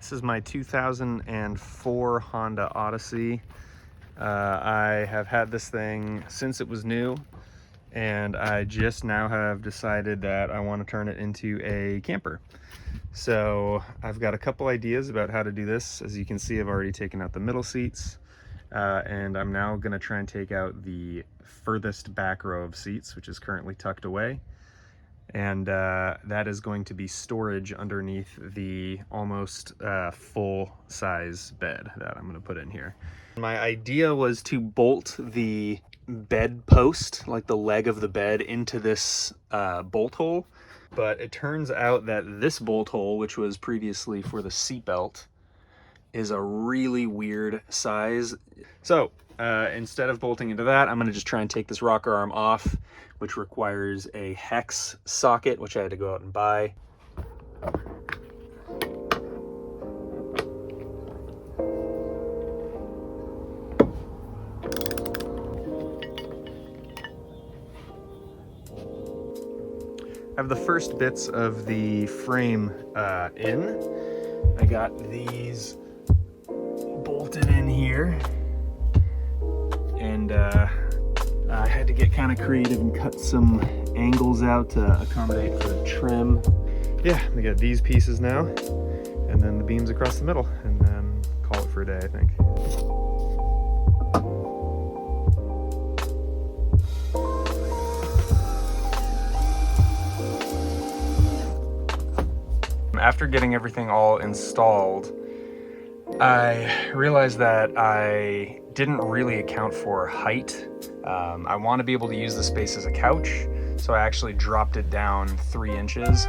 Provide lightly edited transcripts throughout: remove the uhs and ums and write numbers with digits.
This is my 2004 Honda Odyssey. I have had this thing since it was new, and I just now have decided that I want to turn it into a camper. So I've got a couple ideas about how to do this. As you can see, I've already taken out the middle seats, and I'm now going to try and take out the furthest back row of seats, which is currently tucked away. And that is going to be storage underneath the almost full-size bed that I'm going to put in here. My idea was to bolt the bed post, like the leg of the bed, into this bolt hole, but it turns out that this bolt hole, which was previously for the seatbelt, is a really weird size. So instead of bolting into that, I'm going to just try and take this rocker arm off, which requires a hex socket, which I had to go out and buy. I have the first bits of the frame in. I got these bolted in here, and I had to get kind of creative and cut some angles out to accommodate for the trim. Yeah, we got these pieces now, and then the beams across the middle, and then call it for a day, I think. After getting everything all installed, I realized that I didn't really account for height. I want to be able to use the space as a couch, so I actually dropped it down 3 inches.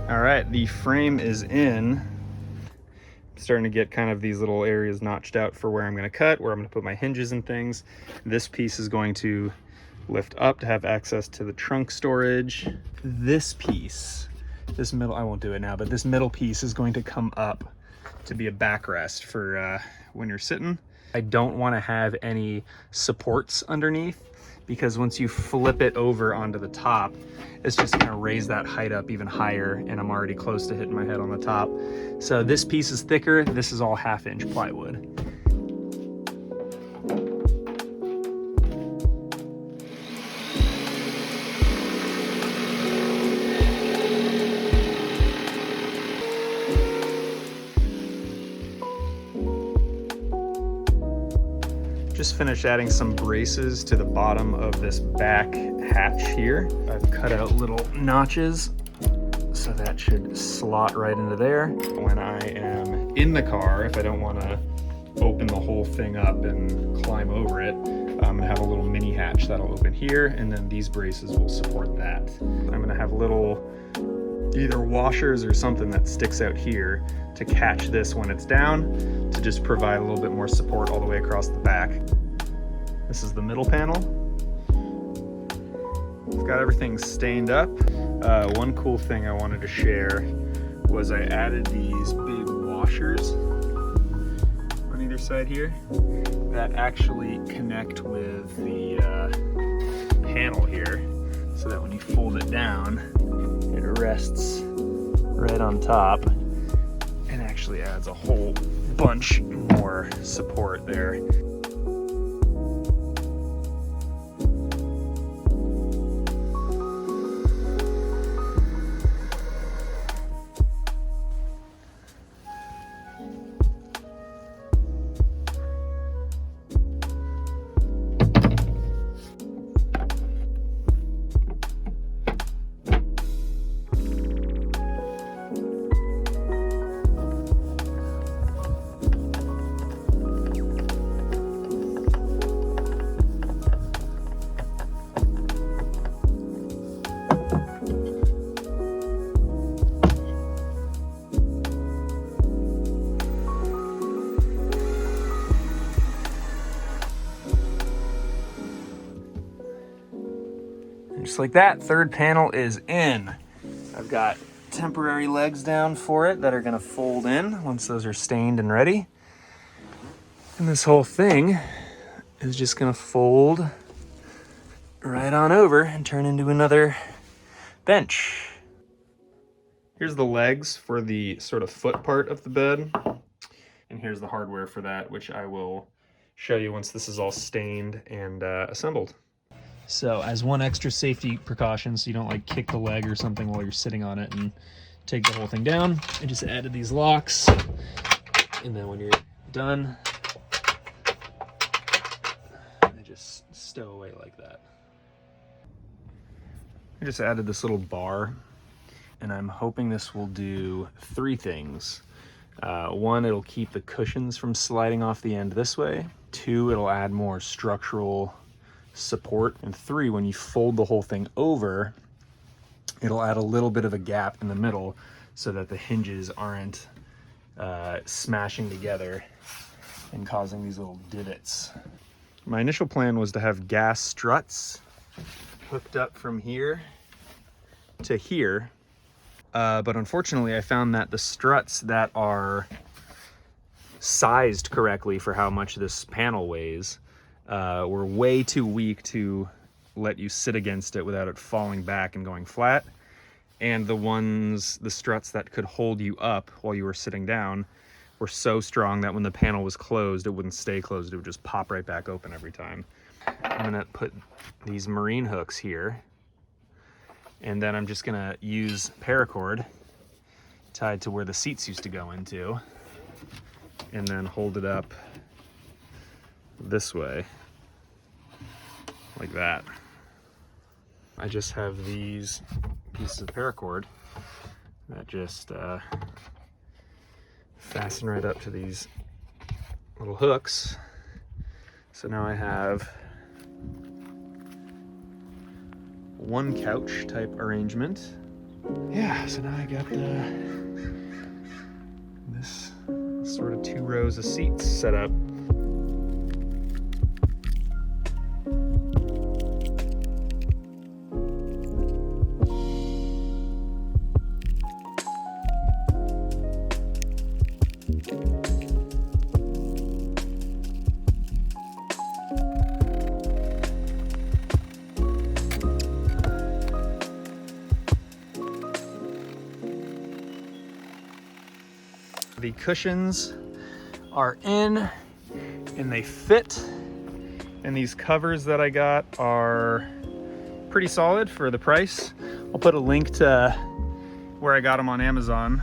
All right, the frame is in. I'm starting to get kind of these little areas notched out for where I'm going to cut, where I'm going to put my hinges and things. This piece is going to lift up to have access to the trunk storage. This piece, this middle, I won't do it now, but this middle piece is going to come up to be a backrest for when you're sitting. I don't want to have any supports underneath, because once you flip it over onto the top, it's just gonna raise that height up even higher, and I'm already close to hitting my head on the top. So this piece is thicker. This is all 1/2-inch plywood. Just finished adding some braces to the bottom of this back hatch here. I've cut out little notches, so that should slot right into there. When I am in the car, if I don't want to open the whole thing up and climb over it, I'm gonna have a little mini hatch that'll open here, and then these braces will support that. I'm gonna have little either washers or something that sticks out here to catch this when it's down, to just provide a little bit more support all the way across the back. This is the middle panel. I've got everything stained up. One cool thing I wanted to share was I added these big washers on either side here that actually connect with the panel here, so that when you fold it down, it rests right on top and actually adds a whole bunch more support there. like that, third panel is in. I've got temporary legs down for it that are gonna fold in once those are stained and ready. And this whole thing is just gonna fold right on over and turn into another bench. Here's the legs for the sort of foot part of the bed. And here's the hardware for that, which I will show you once this is all stained and assembled. So as one extra safety precaution, so you don't like kick the leg or something while you're sitting on it and take the whole thing down, I just added these locks. And then when you're done, I just stow away like that. I just added this little bar, and I'm hoping this will do three things. One, it'll keep the cushions from sliding off the end this way. Two, it'll add more structural support. And three, when you fold the whole thing over, it'll add a little bit of a gap in the middle so that the hinges aren't smashing together and causing these little divots. My initial plan was to have gas struts hooked up from here to here. But unfortunately, I found that the struts that are sized correctly for how much this panel weighs were way too weak to let you sit against it without it falling back and going flat. And the struts that could hold you up while you were sitting down were so strong that when the panel was closed, it wouldn't stay closed. It would just pop right back open every time. I'm gonna put these marine hooks here, and then I'm just gonna use paracord tied to where the seats used to go into, and then hold it up this way, like that. I just have these pieces of paracord that just fasten right up to these little hooks. So now I have one couch type arrangement. Yeah, so now I got this sort of 2 rows of seats set up. The cushions are in and they fit, and these covers that I got are pretty solid for the price. I'll put a link to where I got them on Amazon.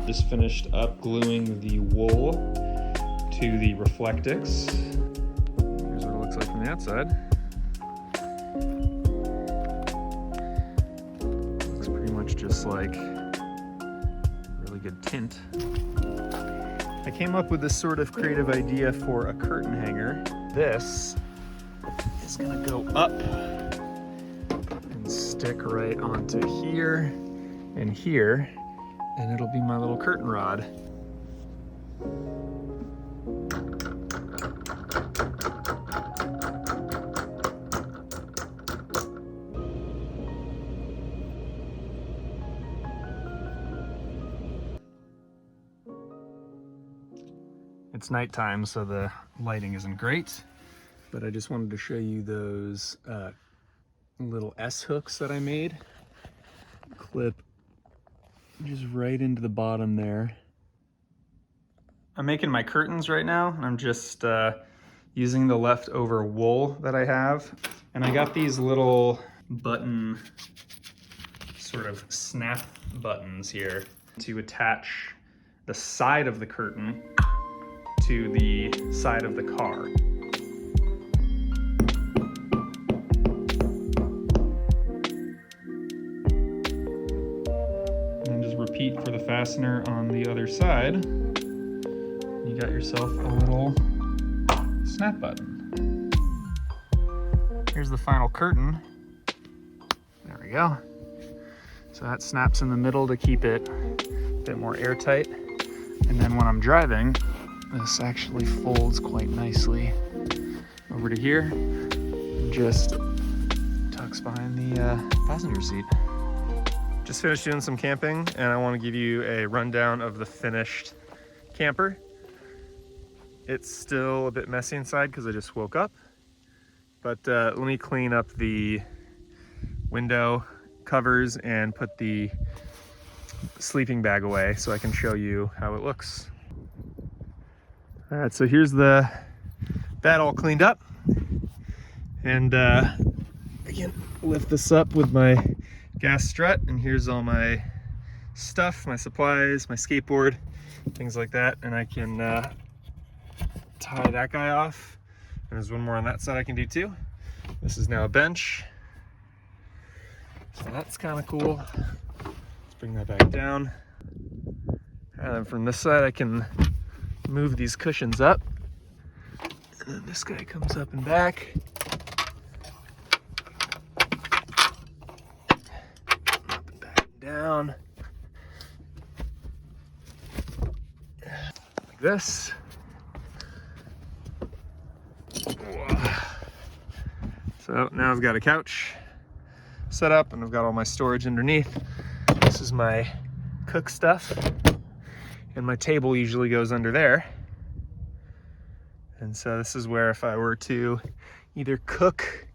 Just finished up gluing the wool to the Reflectix. Here's what it looks like from the outside. Looks pretty much just like really good tint. I came up with this sort of creative idea for a curtain hanger. This is gonna go up and stick right onto here and here, and it'll be my little curtain rod. It's nighttime, so the lighting isn't great, but I just wanted to show you those little S hooks that I made. Clip just right into the bottom there. I'm making my curtains right now, and I'm just using the leftover wool that I have. And I got these little button, sort of snap buttons here to attach the side of the curtain to the side of the car. And just repeat for the fastener on the other side. You got yourself a little snap button. Here's the final curtain. There we go. So that snaps in the middle to keep it a bit more airtight. And then when I'm driving, this actually folds quite nicely over to here and just tucks behind the passenger seat. Just finished doing some camping, and I want to give you a rundown of the finished camper. It's still a bit messy inside because I just woke up, but let me clean up the window covers and put the sleeping bag away so I can show you how it looks. All right, so here's the bed all cleaned up, and I can lift this up with my gas strut, and here's all my stuff, my supplies, my skateboard, things like that, and I can tie that guy off. And there's one more on that side I can do too. This is now a bench, so that's kind of cool. Let's bring that back down, and then from this side I can move these cushions up, and then this guy comes up and back. Up and back and down like this. So now I've got a couch set up, and I've got all my storage underneath. This is my cook stuff, and my table usually goes under there. And so this is where, if I were to either cook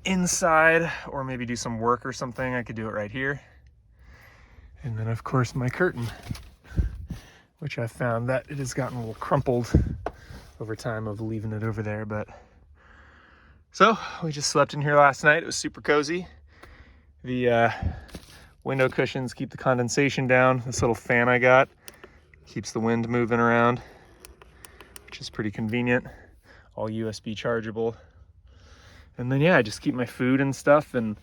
inside or maybe do some work or something, I could do it right here. And then of course my curtain, which I found that it has gotten a little crumpled over time of leaving it over there. But so we just slept in here last night. It was super cozy. The window cushions keep the condensation down. This little fan I got keeps the wind moving around, which is pretty convenient. All USB chargeable. And then yeah, I just keep my food and stuff and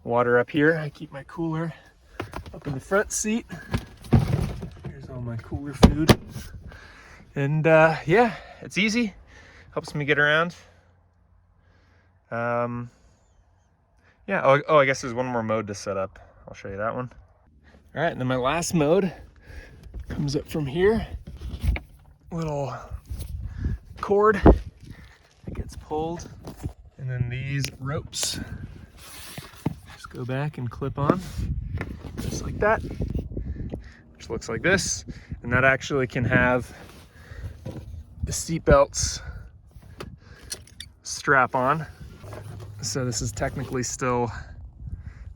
water up here. I keep my cooler up in the front seat. Here's all my cooler food. And yeah, it's easy. Helps me get around. Yeah, oh, I guess there's one more mode to set up. I'll show you that one. All right, and then my last mode comes up from here. Little cord that gets pulled, and then these ropes just go back and clip on, just like that, which looks like this. And that actually can have the seat belts strap on. So this is technically still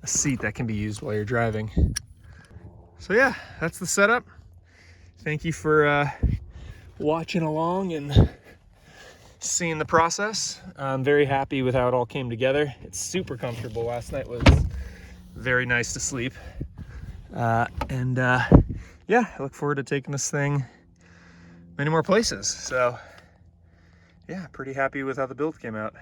a seat that can be used while you're driving. So yeah, that's the setup. Thank you for watching along and seeing the process. I'm very happy with how it all came together. It's super comfortable. Last night was very nice to sleep. Yeah, I look forward to taking this thing many more places. So yeah, pretty happy with how the build came out.